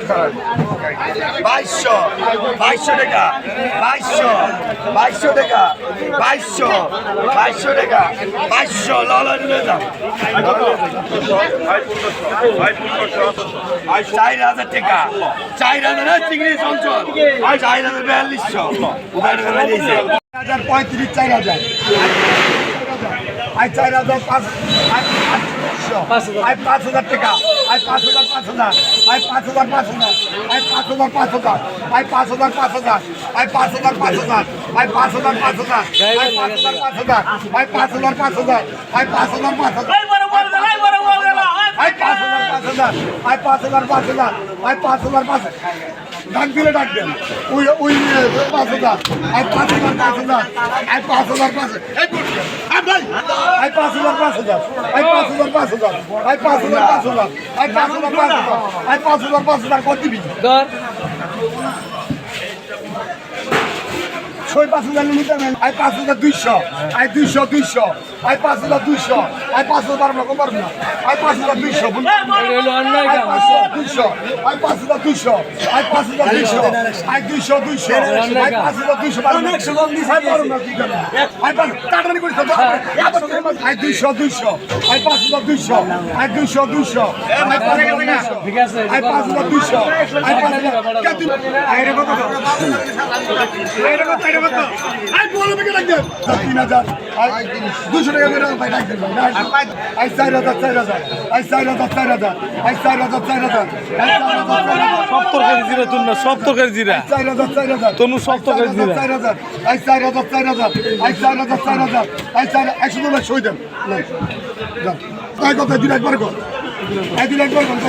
2200 টাকা 2200 টাকা 2200 টাকা 2200 ললন নিয়ে যাও 4000 টাকা 4000 চিংড়ি চঞ্চল 4042 উদাহরণ করে দিয়েছে 35 4000 আই 4000 আই 5000 টাকা I 5000 I 5000 I 5000 I 5000 I 5000 I 5000 I 5000 I 5000 I 5000 I 5000 ডাক দিলে ডাক দেন ওই 5000 I 5000 I 5000 I 5000 I 5000 I 5000 I 5000 কত দিবি ছয় 5000 নিতে নেন আই 5200 আই 200 আই 5200 আই 5000 পারবো না পারবো না I 5200 I 5200 I 5200 I 5200 I 200 I 5200 পারবো না 100 কম দিছি পারবো না কি করে আই কাটানি করিস আই 200 আই 5200 আই 200 আই 5200 ঠিক আছে আই 5200 আই 5000 কত আই রে কত আই রে কত আই বলে মেকে রাখ দে 3000 আই 200 টাকা করে ভাই রাখ দে আই 4000 আই 4000 আই 4000 সব তরকারি জিরা তুন না সব তরকারি জিরা 4000 তনু সব তরকারি জিরা আই 4000 আই 4000 আই 100 টাকা সই দেন যাও আই কত দিন একবার কর আই দিন একবার কত